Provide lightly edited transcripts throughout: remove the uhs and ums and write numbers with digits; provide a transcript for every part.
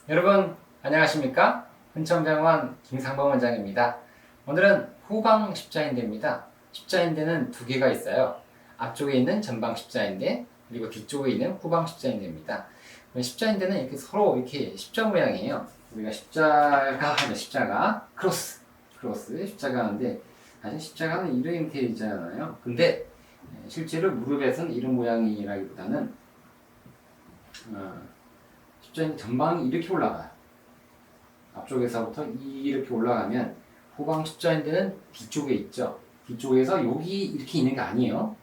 여러분 안녕하십니까? 훈천병원 김상범 원장입니다. 오늘은 후방 십자인대입니다. 십자인대는 두 개가 있어요. 앞쪽에 있는 전방 십자인대 그리고 뒤쪽에 있는 후방 십자인대입니다. 십자인대는 이렇게 서로 이렇게 십자 모양이에요. 우리가 십자가 하면 십자가 크로스 십자가 하는데 사실 십자가는 이런 형태이잖아요. 근데 실제로 무릎에서는 이런 모양이라기보다는 십자인대 전방이 이렇게 올라가요. 앞쪽에서부터 이렇게 올라가면 후방 십자인대는 뒤쪽에 있죠. 뒤쪽에서 여기 이렇게 있는 게 아니에요.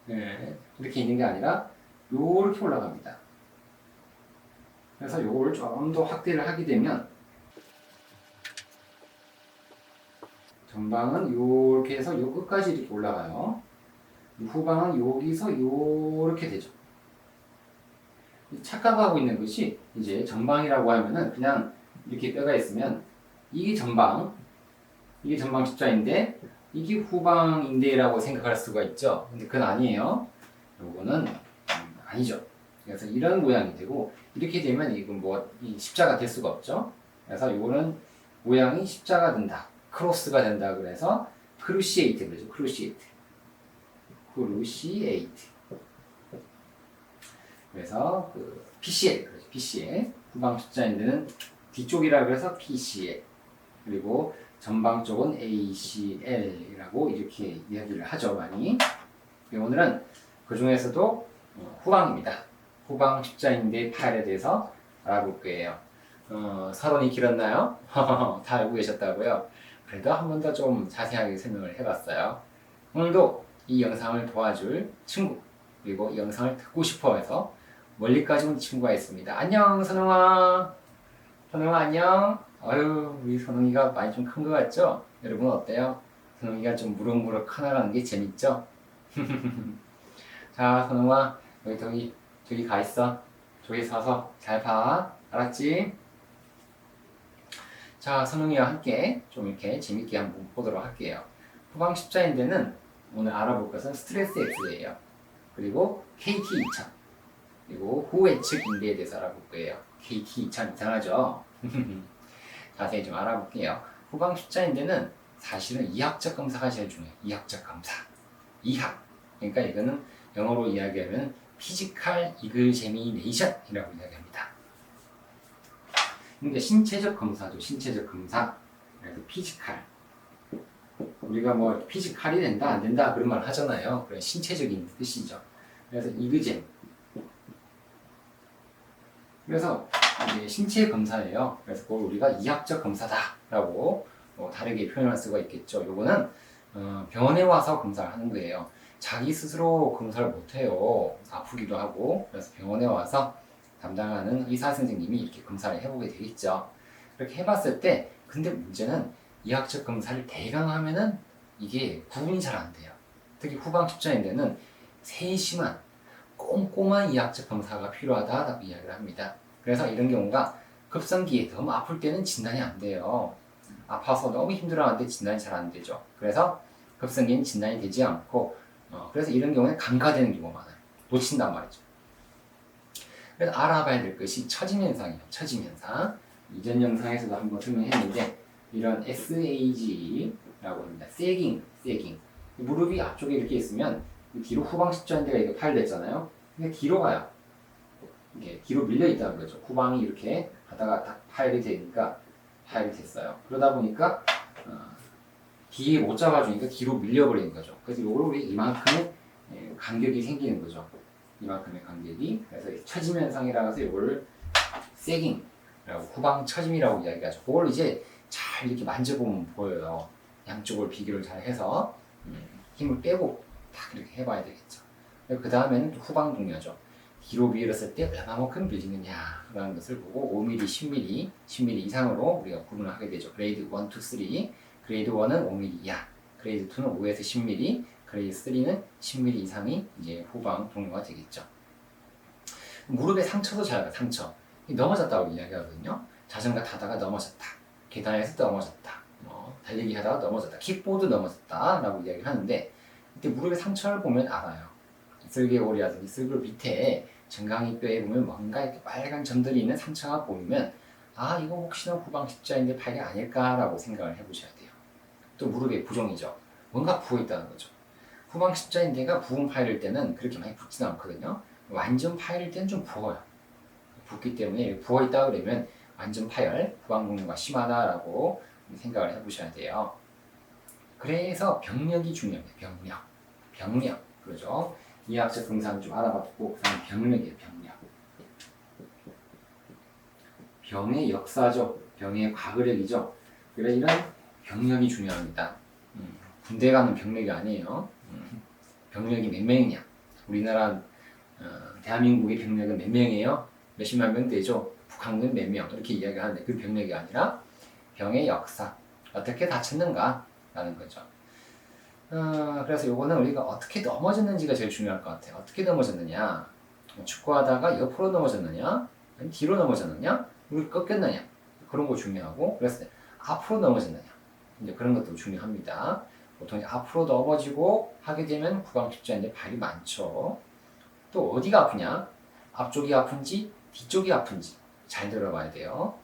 네, 이렇게 있는 게 아니라 요렇게 올라갑니다. 그래서 요걸 좀 더 확대를 하게 되면 전방은 요렇게 해서 요 끝까지 이렇게 올라가요. 후방은 여기서 요렇게 되죠. 착각하고 있는 것이 이제 전방이라고 하면은 그냥 이렇게 뼈가 있으면 이게 전방 십자인데 이게 후방인대라고 생각할 수가 있죠. 근데 그건 아니에요. 요거는 아니죠. 그래서 이런 모양이 되고 이렇게 되면 이건 이 십자가 될 수가 없죠. 그래서 요거는 모양이 십자가 된다, 크로스가 된다. 그래서 크루시에이트 그러죠. 크루시에이트. 그래서 그 PCL 그렇죠. PCL 후방 십자인대는 뒤쪽이라 그래서 PCL 그리고 전방 쪽은 ACL이라고 이렇게 이야기를 하죠. 많이. 오늘은 그 중에서도 후방입니다. 후방 십자인대 파열에 대해서 알아볼 거예요. 서론이 길었나요? 다 알고 계셨다고요? 그래도 한 번 더 좀 자세하게 설명을 해봤어요. 오늘도 이 영상을 도와줄 친구 그리고 이 영상을 듣고 싶어 해서 멀리까지 온 친구가 있습니다. 안녕 선웅아. 선웅아 안녕. 아유 우리 선웅이가 많이 좀 큰 것 같죠? 여러분 어때요? 선웅이가 좀 무럭무럭 커나가는 게 재밌죠? 자 선웅아 저기 가 있어. 저기 서서 잘 봐. 알았지? 자 선웅이와 함께 좀 이렇게 재밌게 한번 보도록 할게요. 후방 십자인대는 오늘 알아볼 것은 스트레스 X예요. 그리고 KT2000 그리고 후외측 인대에 대해서 알아볼 거예요. KT2000 이상하죠? 자세히 좀 알아볼게요. 후방 십자인대는 사실은 이학적 검사가 제일 중요해요. 이학적 검사. 이학. 그러니까 이거는 영어로 이야기하면 피지컬 이그제미네이션이라고 이야기합니다. 그러니까 신체적 검사죠. 신체적 검사. 그래서 피지컬. 우리가 피지컬이 된다 안 된다 그런 말 하잖아요. 그래 신체적인 뜻이죠. 그래서 이그잼. 그래서 이제 신체 검사예요. 그래서 그걸 우리가 이학적 검사다라고 다르게 표현할 수가 있겠죠. 요거는 병원에 와서 검사를 하는 거예요. 자기 스스로 검사를 못해요. 아프기도 하고. 그래서 병원에 와서 담당하는 의사 선생님이 이렇게 검사를 해보게 되겠죠. 그렇게 해봤을 때 근데 문제는 이학적 검사를 대강 하면은 이게 구분이 잘 안 돼요. 특히 후방 십자인대는 세심한 꼼꼼한 이학적 검사가 필요하다라고 이야기를 합니다. 그래서 이런 경우가 급성기에 너무 아플 때는 진단이 안 돼요. 아파서 너무 힘들어하는데 진단이 잘 안 되죠. 그래서 급성기는 진단이 되지 않고 그래서 이런 경우에 간과되는 경우가 많아요. 놓친단 말이죠. 그래서 알아봐야 될 것이 처짐현상이에요. 처짐현상. 이전 영상에서도 한번 설명했는데 이런 SAG라고 합니다. 세깅. 무릎이 앞쪽에 이렇게 있으면 뒤로 후방 십자인대가 이렇게 파열됐잖아요. 근데 뒤로 가요. 이게 뒤로 밀려 있다는 거죠. 후방이 이렇게 하다가 딱 파열이 되니까 파열이 됐어요. 그러다 보니까 뒤에 못 잡아주니까 뒤로 밀려버리는 거죠. 그래서 요걸 우리 이만큼의 간격이 생기는 거죠. 이만큼의 간격이. 그래서 처짐현상이라고 해서 요걸 세깅이라고 후방 처짐이라고 이야기하죠. 그걸 이제 잘 이렇게 만져보면 보여요. 양쪽을 비교를 잘 해서 힘을 빼고 딱 이렇게 해봐야 되겠죠. 그 다음에는 후방 동료죠. 뒤로 밀었을 때 얼마만큼 밀리느냐라는 것을 보고 5mm, 10mm 이상으로 우리가 구분을 하게 되죠. 그레이드 1, 2, 3. 그레이드 1은 5mm 이하, 그레이드 2는 5에서 10mm, 그레이드 3는 10mm 이상이 이제 후방 동료가 되겠죠. 무릎에 상처도 잘 알아요. 상처. 넘어졌다고 이야기하거든요. 자전거 타다가 넘어졌다. 계단에서 넘어졌다. 달리기 하다가 넘어졌다. 킥보드 넘어졌다. 라고 이야기를 하는데 이때 무릎에 상처를 보면 알아요. 쓸개골이라든지 쓸개 밑에 정강이 뼈에 보면 뭔가 이렇게 빨간 점들이 있는 상처가 보이면 아 이거 혹시나 후방 십자인대 파열이 아닐까라고 생각을 해보셔야 돼요. 또 무릎에 부종이죠. 뭔가 부어 있다는 거죠. 후방 십자인대가 부은 파열일 때는 그렇게 많이 붓지는 않거든요. 완전 파열일 때는 좀 부어요. 붓기 때문에 부어 있다 그러면 완전 파열, 후방 복류가 심하다라고 생각을 해보셔야 돼요. 그래서 병력이 중요합니다. 병력, 그러죠. 이학적 검사는 좀 알아봤고, 그다음 병력이에요. 병의 역사죠. 병의 과거력이죠. 그래 이런 병력이 중요합니다. 군대 가는 병력이 아니에요. 병력이 몇 명이냐? 우리나라 대한민국의 병력은 몇 명이에요? 몇십만 명 되죠. 북한군 몇 명 이렇게 이야기하는데 그 병력이 아니라 병의 역사 어떻게 다쳤는가 라는 거죠. 그래서 요거는 우리가 어떻게 넘어졌는지가 제일 중요할 것 같아요. 어떻게 넘어졌느냐, 축구하다가 옆으로 넘어졌느냐, 뒤로 넘어졌느냐, 우리 꺾였느냐, 그런 거 중요하고, 그래서 앞으로 넘어졌느냐, 이제 그런 것도 중요합니다. 보통 앞으로 넘어지고 하게 되면 후방 십자인대 발이 많죠. 또 어디가 아프냐, 앞쪽이 아픈지 뒤쪽이 아픈지 잘 들어봐야 돼요.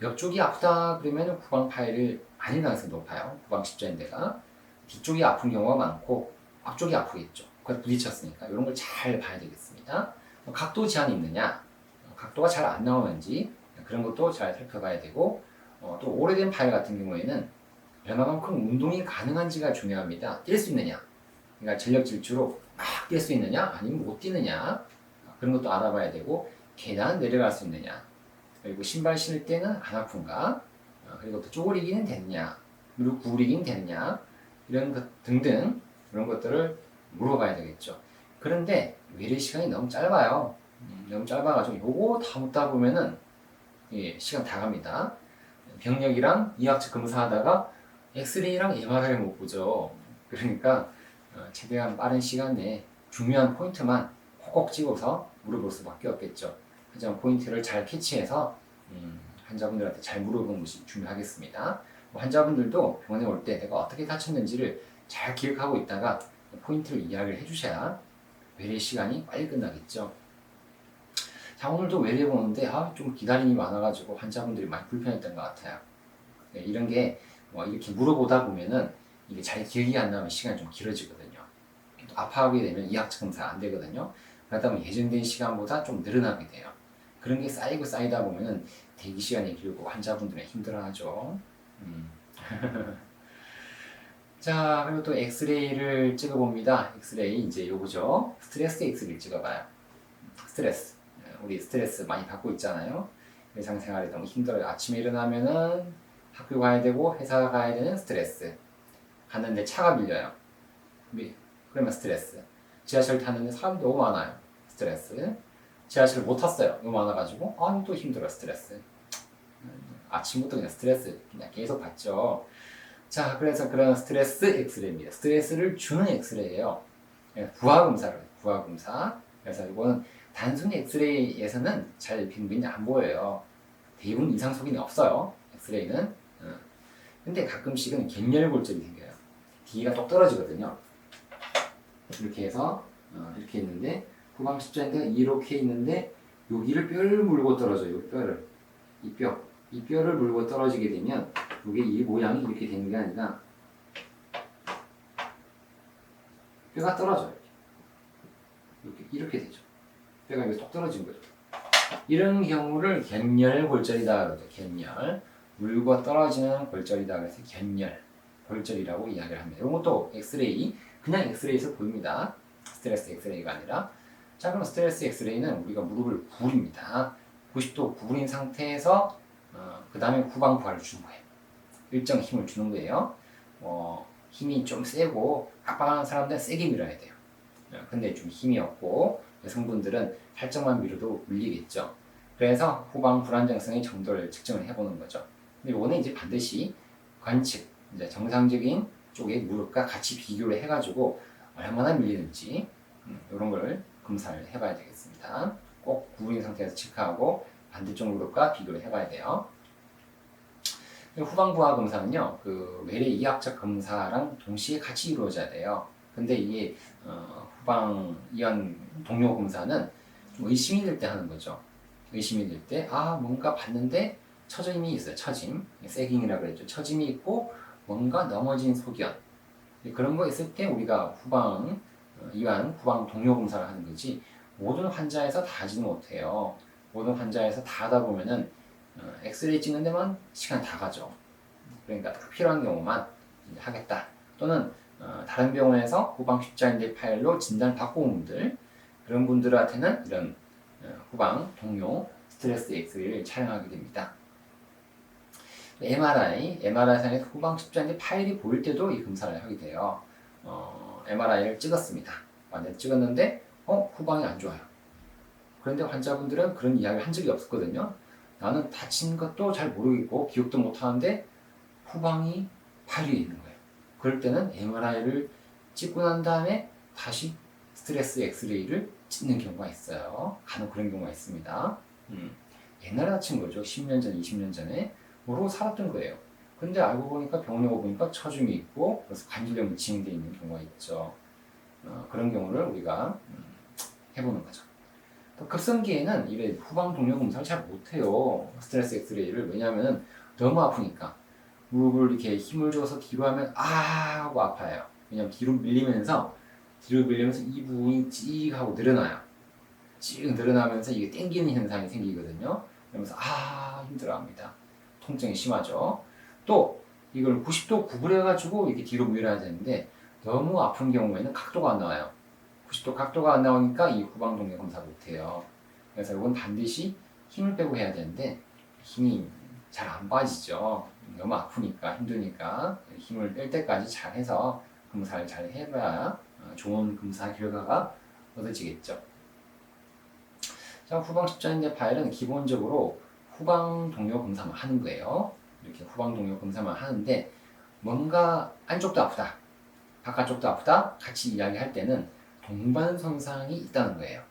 옆쪽이 아프다 그러면 후방 파열이 아닐 가능성이 높아요. 후방 십자인대가. 뒤쪽이 아픈 경우가 많고 앞쪽이 아프겠죠. 그걸 부딪혔으니까 이런 걸 잘 봐야 되겠습니다. 각도 제한이 있느냐, 각도가 잘 안 나오는지 그런 것도 잘 살펴봐야 되고, 또 오래된 파열 같은 경우에는 얼마만큼 운동이 가능한지가 중요합니다. 뛸 수 있느냐, 그러니까 전력 질주로 막 뛸 수 있느냐 아니면 못 뛰느냐, 그런 것도 알아봐야 되고, 계단 내려갈 수 있느냐, 그리고 신발 신을 때는 안 아픈가, 그리고 또 쪼그리기는 되느냐, 그리고 구부리기는 되느냐, 이런 것 등등 그런 것들을 물어봐야 되겠죠. 그런데 외래 시간이 너무 짧아요. 너무 짧아가지고 요거 다 묻다 보면은 시간 다 갑니다. 병력이랑 이학적 검사하다가 엑스레이랑 MRI를 못 보죠. 그러니까 최대한 빠른 시간 내에 중요한 포인트만 콕콕 찍어서 물어볼 수밖에 없겠죠. 하지만 포인트를 잘 캐치해서 환자분들한테 잘 물어보는 것이 중요하겠습니다. 환자분들도 병원에 올 때 내가 어떻게 다쳤는지를 잘 기억하고 있다가 포인트를 이야기를 해주셔야 외래 시간이 빨리 끝나겠죠. 자, 오늘도 외래 보는데 좀 기다림이 많아가지고 환자분들이 많이 불편했던 것 같아요. 네, 이런 게 이렇게 물어보다 보면은 이게 잘 기억이 안 나면 시간이 좀 길어지거든요. 또 아파하게 되면 이학적 검사 안 되거든요. 그러다 보면 예정된 시간보다 좀 늘어나게 돼요. 그런 게 쌓이다 보면은 대기 시간이 길고 환자분들이 힘들어하죠. 자, 그리고 또 엑스레이를 찍어봅니다. 엑스레이 이제 요거죠. 스트레스 엑스레이를 찍어봐요. 스트레스. 우리 스트레스 많이 받고 있잖아요. 일상생활에 너무 힘들어요. 아침에 일어나면은 학교 가야 되고 회사 가야 되는 스트레스. 갔는데 차가 밀려요. 그러면 스트레스. 지하철 탔는데 사람이 너무 많아요. 스트레스. 지하철을 못 탔어요. 너무 많아가지고 또 힘들어. 스트레스. 아침부터 그냥 스트레스 그냥 계속 받죠. 자, 그래서 그런 스트레스 엑스레이입니다. 스트레스를 주는 엑스레이예요. 부하검사. 그래서 이거는 단순히 엑스레이에서는 잘 빈빈이 안 보여요. 대부분 이상 소견이 없어요. 엑스레이는. 근데 가끔씩은 갱렬골절이 생겨요. D가 똑 떨어지거든요. 이렇게 해서 이렇게 있는데 후방 십자인대가 이렇게 있는데 여기를 뼈를 물고 떨어져요. 이 뼈를 물고 떨어지게 되면 이게 이 모양이 이렇게 되는 게 아니라 뼈가 떨어져요. 이렇게 되죠. 뼈가 여기 똑 떨어진 거죠. 이런 경우를 갱렬골절이다 그러죠. 갱렬. 물고 떨어지는 골절이다 그래서 갱렬골절이라고 이야기를 합니다. 이런 것도 엑스레이, 그냥 엑스레이에서 보입니다. 스트레스 엑스레이가 아니라. 자, 그럼 스트레스 엑스레이는 우리가 무릎을 구부립니다. 90도 구부린 상태에서 그 다음에 후방 부하를 주는 거예요. 일정 힘을 주는 거예요. 힘이 좀 세고 압박하는 사람들은 세게 밀어야 돼요. 근데 좀 힘이 없고 여성분들은 살짝만 밀어도 물리겠죠. 그래서 후방 불안정성의 정도를 측정을 해보는 거죠. 근데 이거는 이제 반드시 관측, 이제 정상적인 쪽의 무릎과 같이 비교를 해가지고 얼마나 밀리는지 이런 걸 검사를 해봐야 되겠습니다. 꼭 구부린 상태에서 체크하고 반대쪽 무릎과 비교를 해봐야 돼요. 후방 부하 검사는요, 그 외래 이학적 검사랑 동시에 같이 이루어져야 돼요. 근데 이게 후방 이완 동료 검사는 좀 의심이 들 때 하는 거죠. 의심이 들 때, 뭔가 봤는데 처짐이 있어요. 처짐. 세깅이라고 그랬죠. 처짐이 있고 뭔가 넘어진 소견. 그런 거 있을 때 우리가 이완 후방 동료 검사를 하는 거지 모든 환자에서 다 하지는 못해요. 모든 환자에서 다 하다 보면은 엑스레이 찍는 데만 시간 다 가죠. 그러니까 필요한 경우만 하겠다. 또는 다른 병원에서 후방 십자인대 파열로 진단 받고 온 분들, 그런 분들한테는 이런 후방 동료 스트레스 엑스레이를 촬영하게 됩니다. MRI상에서 후방 십자인대 파열이 보일 때도 이 검사를 하게 돼요. MRI를 찍었습니다. 완전 찍었는데 후방이 안 좋아요. 그런데 환자분들은 그런 이야기를 한 적이 없었거든요. 나는 다친 것도 잘 모르겠고 기억도 못 하는데 후방이 파열이 있는 거예요. 그럴 때는 MRI를 찍고 난 다음에 다시 스트레스 엑스레이를 찍는 경우가 있어요. 간혹 그런 경우가 있습니다. 옛날에 다친 거죠. 10년 전, 20년 전에 모르고 살았던 거예요. 근데 알고 보니까 병원에 오보니까 처짐이 있고 그래서 관절염이 진행되어 있는 경우가 있죠. 그런 경우를 우리가 해보는 거죠. 또 급성기에는 이래 후방 동료 검사를 잘 못해요. 스트레스 엑스레이를. 왜냐하면 너무 아프니까. 무릎을 이렇게 힘을 줘서 뒤로 하면 하고 아파요. 왜냐면 뒤로 밀리면서 이 부분이 찌익 하고 늘어나요. 찌익 늘어나면서 이게 땡기는 현상이 생기거든요. 그러면서 힘들어합니다. 통증이 심하죠. 또 이걸 90도 구부려가지고 이렇게 뒤로 밀어야 되는데 너무 아픈 경우에는 각도가 안 나와요. 90도 각도가 안 나오니까 이 후방 동료 검사 못해요. 그래서 이건 반드시 힘을 빼고 해야 되는데 힘이 잘 안 빠지죠. 너무 아프니까 힘드니까 힘을 뺄 때까지 잘 해서 검사를 잘 해봐야 좋은 검사 결과가 얻어지겠죠. 자, 후방 십자인대 파열은 기본적으로 후방 동료 검사만 하는 거예요. 이렇게 후방 동료 검사만 하는데 뭔가 안쪽도 아프다, 바깥쪽도 아프다 같이 이야기할 때는 동반선상이 있다는 거예요.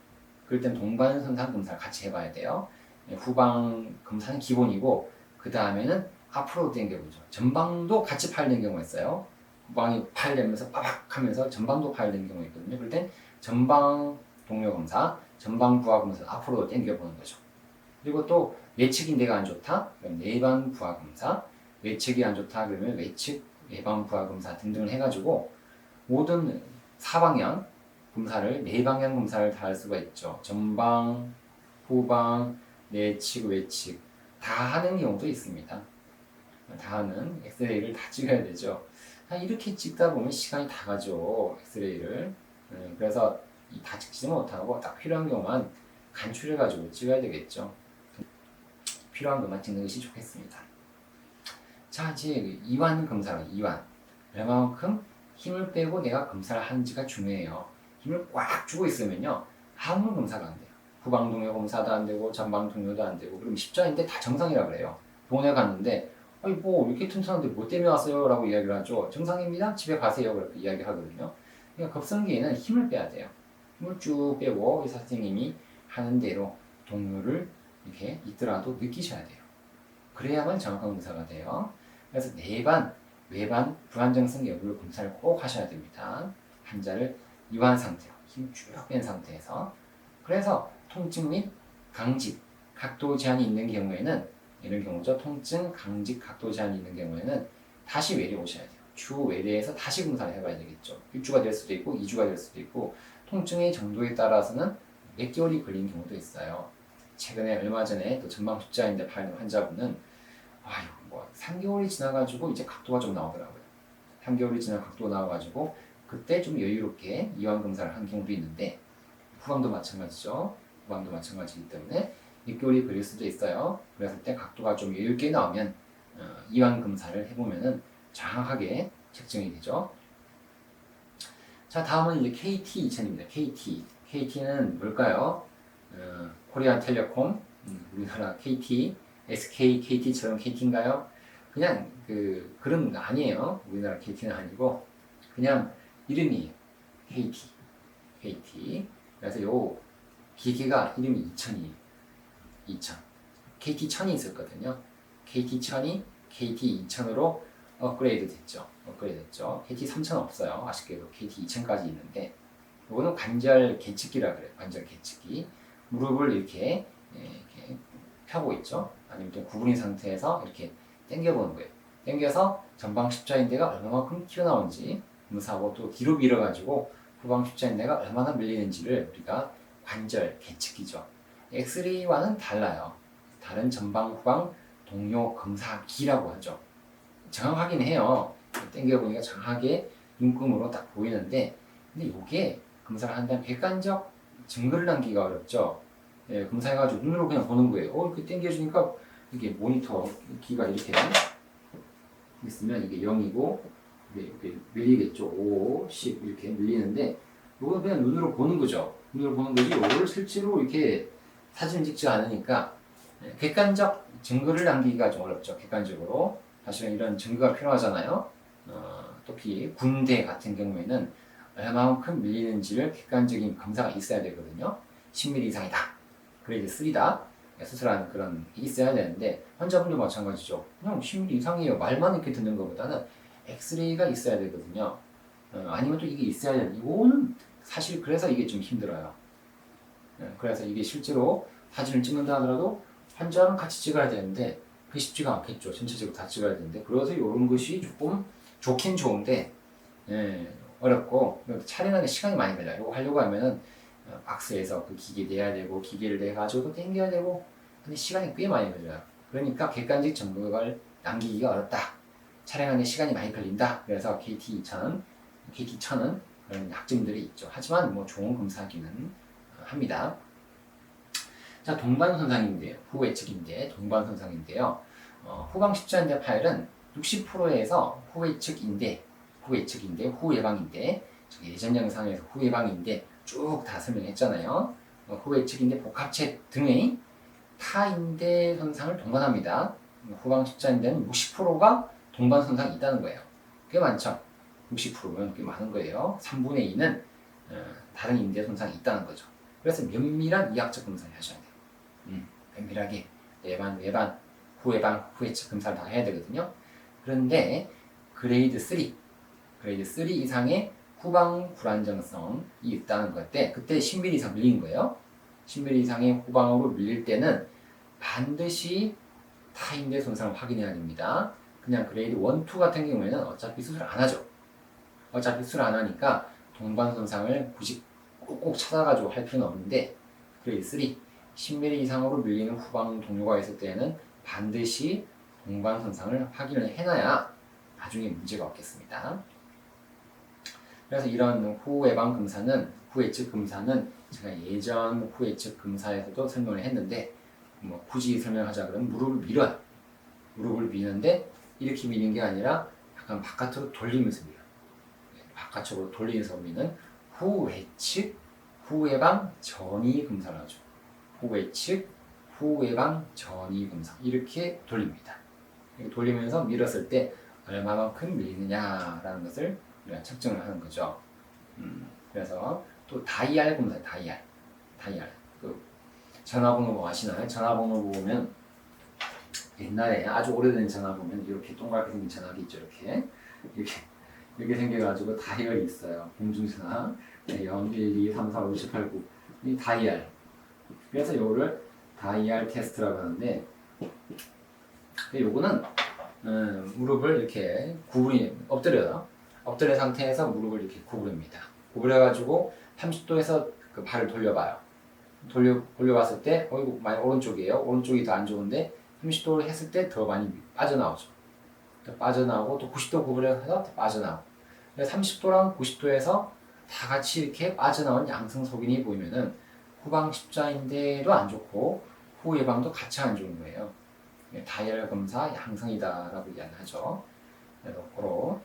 그럴 땐 동반선상 검사를 같이 해봐야 돼요. 후방 검사는 기본이고 그 다음에는 앞으로 당겨보죠. 전방도 같이 파열된 경우가 있어요. 후방이 파열되면서 빠박 하면서 전방도 파열된 경우가 있거든요. 그럴 땐 전방 동료 검사, 전방 부하 검사 앞으로 당겨보는 거죠. 그리고 또 외측이 내가 안 좋다, 그럼 내방 부하 검사, 외측이 안 좋다 그러면 외측, 내방 부하 검사 등등을 해가지고 모든 사방향 검사를, 내방향 검사를 다 할 수가 있죠. 전방, 후방, 내측, 외측 다 하는 경우도 있습니다. 다 하는 엑스레이를 다 찍어야 되죠. 이렇게 찍다 보면 시간이 다 가죠. 엑스레이를. 그래서 다 찍지 못하고 딱 필요한 경우만 간추려가지고 찍어야 되겠죠. 필요한 것만 찍는 것이 좋겠습니다. 자, 이제 이완 검사로 이완. 얼마만큼 힘을 빼고 내가 검사를 하는지가 중요해요. 힘을 꽉 주고 있으면요 아무 검사가 안 돼요. 후방 동료 검사도 안 되고 전방 동료도 안 되고 그럼 십자인대 다 정상이라 그래요. 병원에 갔는데 뭐 이렇게 튼튼한데 뭐 때문에 왔어요? 라고 이야기를 하죠. 정상입니다. 집에 가세요. 그렇게 이야기를 하거든요. 그러니까 급성기에는 힘을 빼야 돼요. 힘을 쭉 빼고 의사 선생님이 하는 대로 동료를 이렇게 있더라도 느끼셔야 돼요. 그래야만 정확한 검사가 돼요. 그래서 내반, 외반, 불안정성 여부를 검사를 꼭 하셔야 됩니다. 환자를 이완 상태로 힘 쭉 뺀 상태에서. 그래서 통증 및 강직, 각도 제한이 있는 경우에는 이런 경우죠. 통증, 강직, 각도 제한이 있는 경우에는 다시 외래 오셔야 돼요. 주 외래에서 다시 검사를 해봐야 되겠죠. 1주가 될 수도 있고 2주가 될 수도 있고 통증의 정도에 따라서는 몇 개월이 걸린 경우도 있어요. 최근에 얼마 전에 또 전방 십자인대 파열된 환자분은 3개월이 지나가지고 이제 각도가 좀 나오더라고요. 3개월이 지나 각도가 나와가지고 그때 좀 여유롭게 이완 검사를 한 경우도 있는데 후방도 마찬가지죠. 후방도 마찬가지이기 때문에 6개월이 걸릴 수도 있어요. 그랬을 때 각도가 좀 여유있게 나오면 이완 검사를 해보면은 정확하게 측정이 되죠. 자, 다음은 이제 KT2000입니다. KT는 뭘까요? 코리아텔레콤, 우리나라 KT, SK, KT처럼 KT인가요? 그냥 그런 거 아니에요. 우리나라 KT는 아니고 그냥 이름이에요. KT. 그래서 요 기계가 이름이 2000이에요. 2000. KT1000이 있었거든요. KT1000이 KT2000으로 업그레이드 됐죠. KT3000 없어요. 아쉽게도 KT2000까지 있는데 이거는 관절 계측기라 그래요. 관절 계측기. 무릎을 이렇게 펴고 있죠. 아니면 또 구부린 상태에서 이렇게 당겨보는 거예요. 당겨서 전방 십자인대가 얼마만큼 튀어나오는지 검사하고 또 뒤로 밀어가지고 후방 십자인대가 얼마나 밀리는지를 우리가 관절 계측이죠. 엑스레이와는 달라요. 다른 전방 후방 동료 검사기라고 하죠. 정확하긴 해요. 당겨보니까 정확하게 눈금으로 딱 보이는데 근데 이게 검사를 한다면 객관적 증거를 남기기가 어렵죠. 예, 검사해가지고 눈으로 그냥 보는 거예요. 이렇게 당겨주니까 이게 모니터 기가 이렇게 있으면 이게 0이고 이게 밀리겠죠. 5, 10 이렇게 밀리는데 이거는 그냥 눈으로 보는 거죠. 눈으로 보는 거지 이거를 실제로 이렇게 사진 찍지 않으니까 객관적 증거를 남기기가 좀 어렵죠. 객관적으로 사실은 이런 증거가 필요하잖아요. 특히 군대 같은 경우에는 얼마만큼 밀리는지를 객관적인 검사가 있어야 되거든요. 10mm 이상이다. 그레이드 3다. 수술하는 그런 게 있어야 되는데 환자분도 마찬가지죠. 그냥 10mm 이상이에요. 말만 이렇게 듣는 것보다는 엑스레이가 있어야 되거든요. 아니면 또 이게 있어야 되는 이거는 사실 그래서 이게 좀 힘들어요. 그래서 이게 실제로 사진을 찍는다 하더라도 환자랑 같이 찍어야 되는데 그게 쉽지가 않겠죠. 전체적으로 다 찍어야 되는데 그래서 이런 것이 조금 좋긴 좋은데 어렵고 촬영하는 시간이 많이 걸려요. 이거 하려고 하면은 박스에서 그 기계 내야 되고 기계를 내가지고 또 당겨야 되고 근데 시간이 꽤 많이 걸려요. 그러니까 객관적 정보를 남기기가 어렵다. 촬영하는 시간이 많이 걸린다. 그래서 KT2000은 그런 약점들이 있죠. 하지만 뭐 좋은 검사기는 합니다. 자, 동반선상인데요. 후외측인데 동반선상인데요. 후방 십자인대 파열은 60%에서 후외측인데 후예방인데 예전 영상에서 후예방인데 쭉 다 설명했잖아요. 후외측인데 복합체 등의 타인대 손상을 동반합니다. 후방 십자인대는 60%가 동반 손상이 있다는 거예요. 꽤 많죠. 60%면 꽤 많은 거예요. 3분의 2는 다른 인대 손상이 있다는 거죠. 그래서 면밀한 이학적 검사를 하셔야 돼요. 면밀하게 외반, 후외측 검사를 다 해야 되거든요. 그런데 그레이드 3 이상의 후방 불안정성이 있다는 것 때 그때 10mm 이상 밀린 거예요. 10mm 이상의 후방으로 밀릴 때는 반드시 타인대 손상을 확인해야 됩니다. 그냥 그레이드 1, 2 같은 경우에는 어차피 수술 안 하죠. 어차피 수술 안 하니까 동반 손상을 굳이 꼭꼭 찾아가지고 할 필요는 없는데 그레이드 3, 10mm 이상으로 밀리는 후방 동료가 있을 때는 반드시 동반 손상을 확인을 해놔야 나중에 문제가 없겠습니다. 그래서 이런 후예방 검사는 후외측 검사는 제가 예전 후외측 검사에서도 설명을 했는데 뭐 굳이 설명하자 그러면 무릎을 미는데 이렇게 미는 게 아니라 약간 바깥으로 돌리면서 밀어요. 바깥쪽으로 돌리면서 미는 후외측 후예방 전이 검사를 하죠. 후외측 후예방 전이 검사 이렇게 돌립니다. 이렇게 돌리면서 밀었을 때 얼마만큼 밀리느냐라는 것을 우리가 측정을 하는 거죠. 그래서 또 다이알 검사, 다이알. 그 전화번호 아시나요? 전화번호 보면 옛날에 아주 오래된 전화 보면 이렇게 동그랗게 생긴 전화기 있죠. 이렇게 생겨가지고 다이얼이 있어요. 공중전화 0, 1, 2, 3, 4, 5, 6, 7, 8, 9. 이 다이알. 그래서 요거를 다이알 테스트라고 하는데 요거는 무릎을 이렇게 엎드려 상태에서 무릎을 이렇게 구부립니다. 구부려가지고 30도에서 그 발을 돌려봐요. 돌려봤을 때, 이거 많이 오른쪽이에요. 오른쪽이 더 안 좋은데, 30도를 했을 때 더 많이 빠져나오죠. 더 빠져나오고, 또 90도 구부려서 더 빠져나오고. 30도랑 90도에서 다 같이 이렇게 빠져나온 양성 소견이 보이면은 후방 십자인대도 안 좋고, 후 예방도 같이 안 좋은 거예요. 다이얼 검사 양성이다라고 이야기하죠. 그래서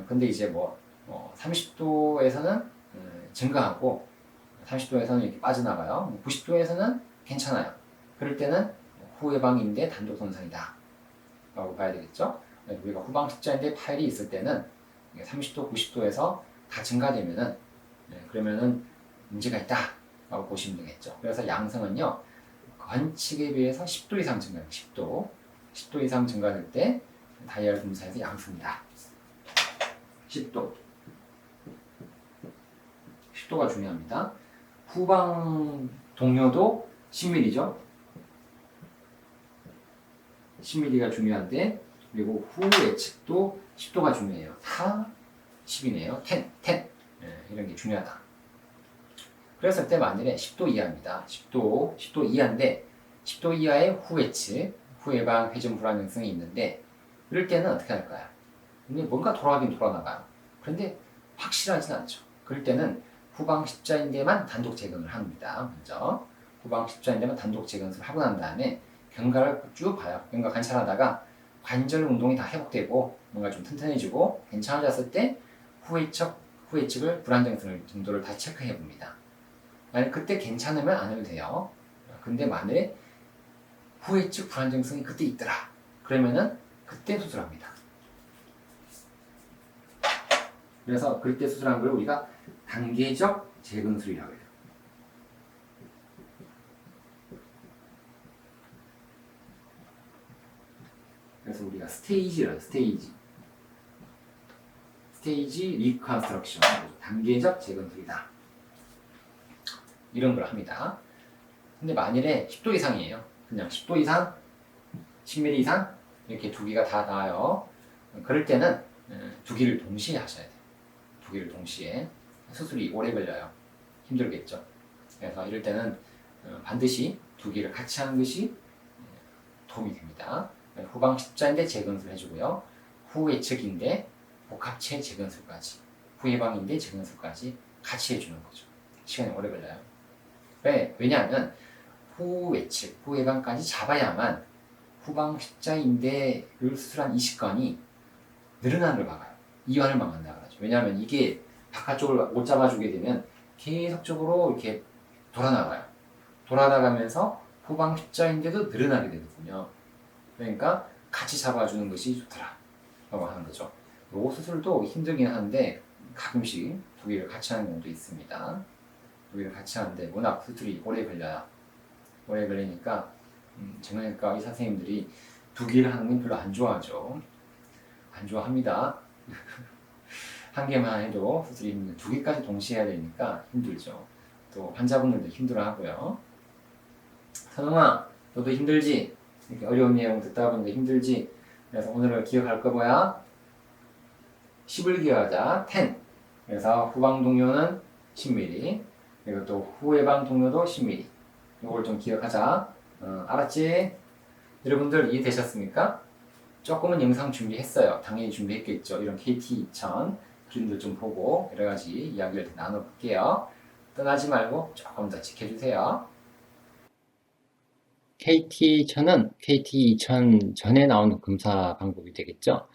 근데 이제 30도에서는 증가하고 30도에서는 이렇게 빠져나가요. 90도에서는 괜찮아요. 그럴 때는 후예방인데 단독 손상이다 라고 봐야 되겠죠. 우리가 후방 십자인대 파열이 있을 때는 30도, 90도에서 다 증가되면은 그러면은 문제가 있다 라고 보시면 되겠죠. 그래서 양성은요 관측에 비해서 10도 이상 증가해요. 10도 이상 증가될 때 다이얼 검사에서 양성이다. 10도가 중요합니다. 후방 동료도 10mm죠. 10mm가 중요한데, 그리고 후 예측도 10도가 중요해요. 다 10이네요. 10. 이런 게 중요하다. 그랬을 때 만일에 10도 이하입니다. 10도 이하인데 10도 이하의 후 예측, 후 예방 회전 불안정성이 있는데, 이럴 때는 어떻게 할까요? 근데 뭔가 돌아가긴 돌아나가요. 그런데 확실하진 않죠. 그럴 때는 후방 십자인대만 단독 재건을 합니다. 먼저 후방 십자인대만 단독 재건을 하고 난 다음에 견갑을 쭉 봐요. 견갑 관찰하다가 관절 운동이 다 회복되고 뭔가 좀 튼튼해지고 괜찮아졌을 때 후회측을 불안정성 정도를 다 체크해 봅니다. 만약 그때 괜찮으면 안 해도 돼요. 근데 만약에 후회측 불안정성이 그때 있더라, 그러면은 그때 수술합니다. 그래서 그때 수술한 걸 우리가 단계적 재건술이라고 해요. 그래서 우리가 스테이지 리컨스트럭션, 단계적 재건술이다, 이런 걸 합니다. 근데 만일에 10도 이상이에요. 그냥 10도 이상, 10mm 이상 이렇게 두 개가 다 나와요. 그럴 때는 두 개를 동시에 하셔야 돼요. 두 개를 동시에. 수술이 오래 걸려요. 힘들겠죠. 그래서 이럴 때는 반드시 두 개를 같이 하는 것이 도움이 됩니다. 후방 십자인대 재건술 해주고요. 후 예측인데 복합체 재건술까지, 후 예방인데 재건술까지 같이 해주는 거죠. 시간이 오래 걸려요. 왜냐하면 후 예측, 후 예방까지 잡아야만 후방 십자인대를 수술한 이식관이 늘어나는 걸 막아요. 이완을 막는다 그러죠. 왜냐하면 이게 바깥쪽을 못 잡아주게 되면 계속적으로 이렇게 돌아나가요. 돌아나가면서 후방 십자인대도 늘어나게 되거든요. 그러니까 같이 잡아주는 것이 좋더라 라고 하는 거죠. 이 수술도 힘들긴 한데 가끔씩 두 개를 같이 하는 경우도 있습니다. 두 개를 같이 하는데 워낙 수술이 오래 걸려요. 오래 걸리니까 정형외과 의사 선생님들이 두 개를 하는 건 별로 안 좋아하죠. 안 좋아합니다. 한 개만 해도 수술이 힘든데 두 개까지 동시에 해야 되니까 힘들죠. 또 환자분들도 힘들어하고요. 선웅아, 너도 힘들지? 이렇게 어려운 내용 듣다 보니까 힘들지? 그래서 오늘을 기억할 거 뭐야? 10을 기억하자. 10. 그래서 후방 동료는 10mm, 그리고 또 후 예방 동료도 10mm. 이걸 좀 기억하자. 알았지? 여러분들 이해되셨습니까? 조금은 영상 준비했어요. 당연히 준비했겠죠. 이런 KT2000 그림들 좀 보고 여러 가지 이야기를 나눠볼게요. 떠나지 말고 조금 더 지켜주세요. KT2000은 KT2000 전에 나온 검사 방법이 되겠죠.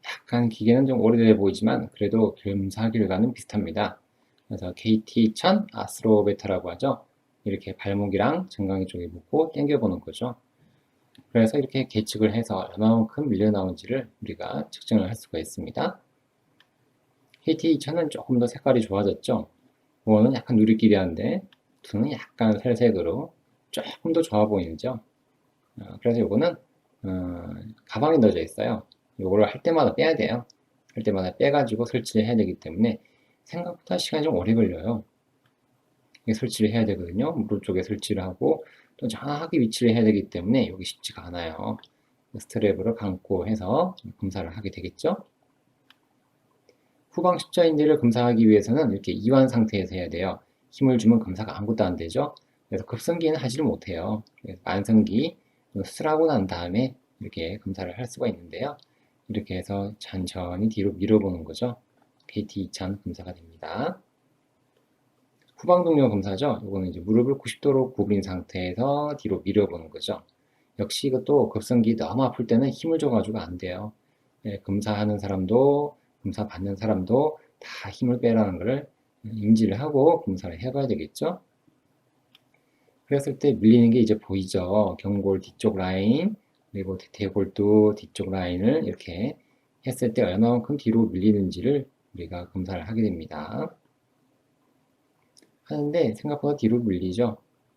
약간 기계는 좀 오래돼 보이지만 그래도 검사 결과는 비슷합니다. 그래서 KT1000 아스트로베타라고 하죠. 이렇게 발목이랑 정강이 쪽에 묶고 당겨보는 거죠. 그래서 이렇게 계측을 해서 얼마만큼 밀려 나온지를 우리가 측정을 할 수가 있습니다. KT2000은 조금 더 색깔이 좋아졌죠. 1은 약간 누리끼리한데 2는 약간 살색으로 조금 더 좋아 보이죠. 그래서 이거는 가방에 넣어져 있어요. 이거를 할 때마다 빼야 돼요. 할 때마다 빼가지고 설치를 해야 되기 때문에 생각보다 시간이 좀 오래 걸려요. 설치를 해야 되거든요. 무릎 쪽에 설치를 하고 또 정확하게 위치를 해야 되기 때문에 여기 쉽지가 않아요. 스트랩으로 감고 해서 검사를 하게 되겠죠. 후방 십자인대를 검사하기 위해서는 이렇게 이완 상태에서 해야 돼요. 힘을 주면 검사가 아무것도 안 되죠. 그래서 급성기는 하지를 못해요. 만성기 수술하고 난 다음에 이렇게 검사를 할 수가 있는데요. 이렇게 해서 천천히 뒤로 밀어보는 거죠. KT2000 검사가 됩니다. 후방 동료 검사죠. 이거는 이제 무릎을 90도로 구부린 상태에서 뒤로 밀어보는 거죠. 역시 이것도 급성기 너무 아플 때는 힘을 줘가지고 안 돼요. 검사하는 사람도 검사 받는 사람도 다 힘을 빼라는 걸 인지를 하고 검사를 해봐야 되겠죠. 그랬을 때 밀리는 게 이제 보이죠. 경골 뒤쪽 라인, 그리고 대골도 뒤쪽 라인을 이렇게 했을 때 얼마만큼 뒤로 밀리는지를 우리가 검사를 하게 됩니다. 하는데 생각보다 뒤로 밀리죠.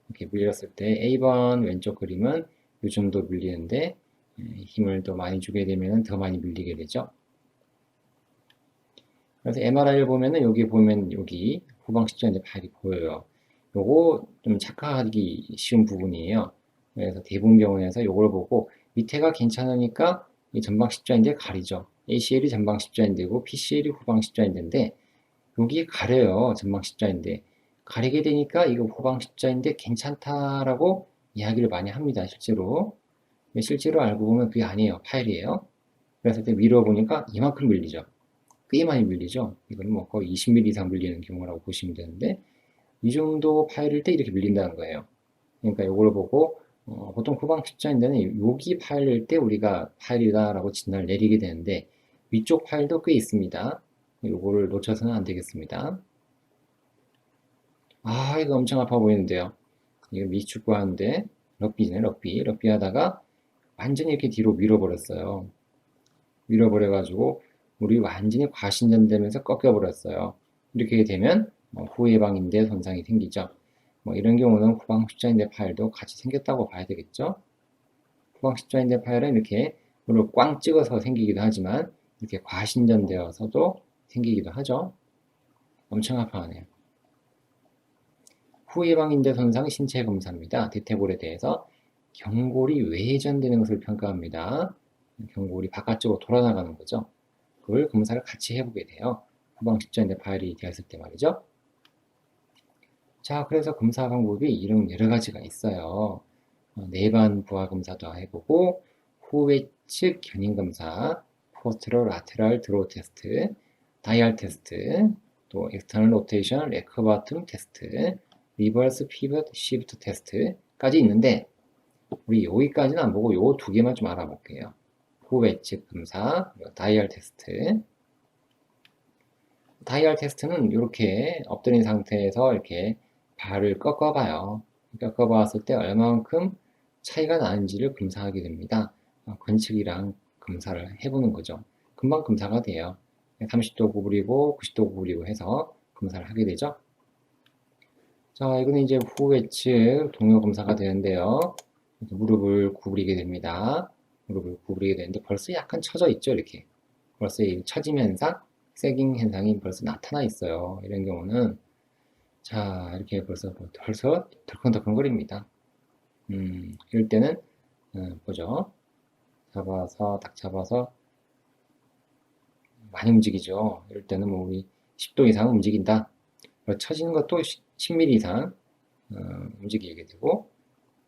이렇게 밀렸을 때 A번 왼쪽 그림은 이 정도 밀리는데 힘을 더 많이 주게 되면 더 많이 밀리게 되죠. 그래서 MRI를 보면은 여기 보면 여기 후방 십자인대 발이 보여요. 요거 좀 착각하기 쉬운 부분이에요. 그래서 대부분 병원에서 요걸 보고 밑에가 괜찮으니까 이 전방 십자인대 가리죠. ACL이 전방 십자인대고 PCL이 후방 십자인대인데 여기 가려요. 전방 십자인대. 가리게 되니까 이거 후방 십자인대 괜찮다라고 이야기를 많이 합니다. 실제로. 실제로 알고 보면 그게 아니에요. 파일이에요. 그래서 그때 밀어보니까 이만큼 밀리죠. 꽤 많이 밀리죠. 이건 뭐 거의 20mm 이상 밀리는 경우라고 보시면 되는데 이 정도 파일일 때 이렇게 밀린다는 거예요. 그러니까 이걸 보고 보통 후방 십자인대는 여기 파일일 때 우리가 파일이다라고 진단을 내리게 되는데 위쪽 파일도 꽤 있습니다. 요거를 놓쳐서는 안 되겠습니다. 아, 이거 엄청 아파 보이는데요. 이거 미축구 하는데 럭비네, 럭비 하다가 완전히 이렇게 뒤로 밀어버렸어요. 밀어버려가지고 우리 완전히 과신전되면서 꺾여버렸어요. 이렇게 되면 후해방인대 손상이 생기죠. 뭐 이런 경우는 후방 십자인대 파일도 같이 생겼다고 봐야 되겠죠. 후방 십자인대 파일은 이렇게 물을 꽝 찍어서 생기기도 하지만 이렇게 과신전되어서도 생기기도 하죠. 엄청 아파하네요. 후해방인대 손상 신체 검사입니다. 대퇴골에 대해서 경골이 외전되는 것을 평가합니다. 경골이 바깥쪽으로 돌아나가는 거죠. 그걸 검사를 같이 해보게 돼요. 후방 십자인대 파일이 되었을 때 말이죠. 자, 그래서 검사 방법이 이런 여러 가지가 있어요. 내반 부하 검사도 해보고 후외측 견인 검사, 포스트로 라테랄 드로우 테스트, 다이얼 테스트, 또 엑스터널 로테이션 레커바툼 테스트, 리버스 피벗 시프트 테스트까지 있는데 우리 여기까지는 안 보고 요 두 개만 좀 알아볼게요. 후외측 검사, 다이얼 테스트. 다이얼 테스트는 이렇게 엎드린 상태에서 이렇게 발을 꺾어봐요. 꺾어봤을 때 얼마만큼 차이가 나는지를 검사하게 됩니다. 건측이랑 검사를 해보는 거죠. 금방 검사가 돼요. 30도 구부리고 90도 구부리고 해서 검사를 하게 되죠. 자, 이거는 이제 후외측 동요 검사가 되는데요. 무릎을 구부리게 됩니다. 무릎을 구부리게 되는데 벌써 약간 처져 있죠, 이렇게. 벌써 이 처짐 현상, 세깅 현상이 벌써 나타나 있어요. 이런 경우는 자, 이렇게 벌써 덜컹덜컹거립니다. 이럴 때는 보죠. 잡아서 딱 잡아서 많이 움직이죠. 이럴 때는 뭐 우리 10도 이상 움직인다. 처지는 것도 10mm 이상 움직이게 되고,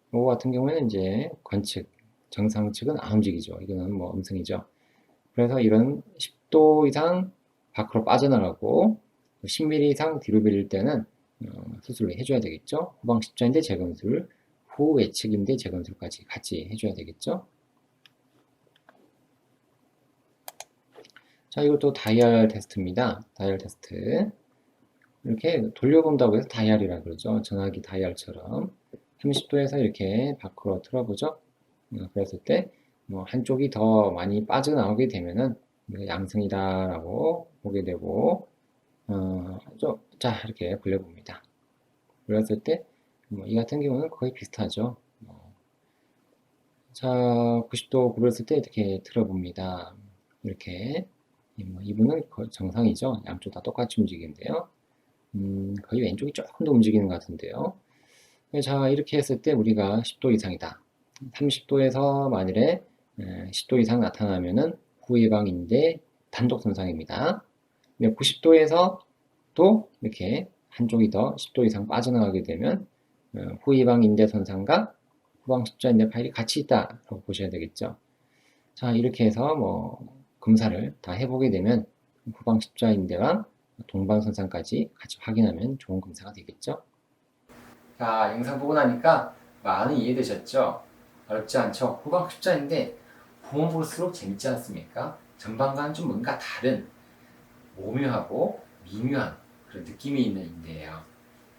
이거 같은 경우에는 이제 건측, 정상측은 안 움직이죠. 이거는 뭐 음성이죠. 그래서 이런 10도 이상 밖으로 빠져나가고 10mm 이상 뒤로 밀릴 때는 수술을 해줘야 되겠죠. 후방 십자인대 재건술, 후 외측인대 재건술까지 같이 해줘야 되겠죠. 자, 이것도 다이얼 테스트입니다. 다이얼 테스트. 이렇게 돌려본다고 해서 다이얼이라 그러죠. 전화기 다이얼처럼 30도에서 이렇게 밖으로 틀어보죠. 그랬을 때 뭐 한쪽이 더 많이 빠져나오게 되면은 양성이다라고 보게 되고 자 이렇게 굴려봅니다. 굴렸을 때 이 같은 경우는 거의 비슷하죠. 자 90도 굴렸을 때 이렇게 틀어봅니다. 이렇게 이분은 거의 정상이죠. 양쪽 다 똑같이 움직이는데요. 거의 왼쪽이 조금 더 움직이는 것 같은데요. 자 이렇게 했을 때 우리가 10도 이상이다. 30도에서 만일에 10도 이상 나타나면은 후해방인대 단독 손상입니다. 90도에서 또 이렇게 한쪽이 더 10도 이상 빠져나가게 되면 후해방인대 손상과 후방 십자인대 파일이 같이 있다라고 보셔야 되겠죠. 자 이렇게 해서 뭐 검사를 다 해보게 되면 후방 십자인대와 동반 손상까지 같이 확인하면 좋은 검사가 되겠죠. 자 영상 보고 나니까 많이 이해되셨죠? 어렵지 않죠? 후방 십자인대 보면 볼수록 재밌지 않습니까? 전방과는 좀 뭔가 다른 오묘하고 미묘한 그런 느낌이 있는 인대예요.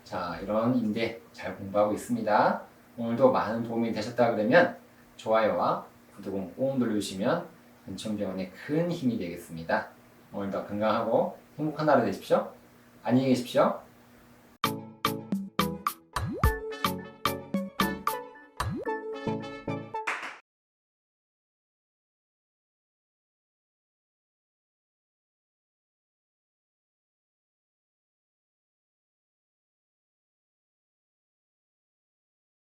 자, 이런 인대 잘 공부하고 있습니다. 오늘도 많은 도움이 되셨다 그러면 좋아요와 구독은 꼭 눌러주시면 은총병원에 큰 힘이 되겠습니다. 오늘도 건강하고 행복한 하루 되십시오. 안녕히 계십시오.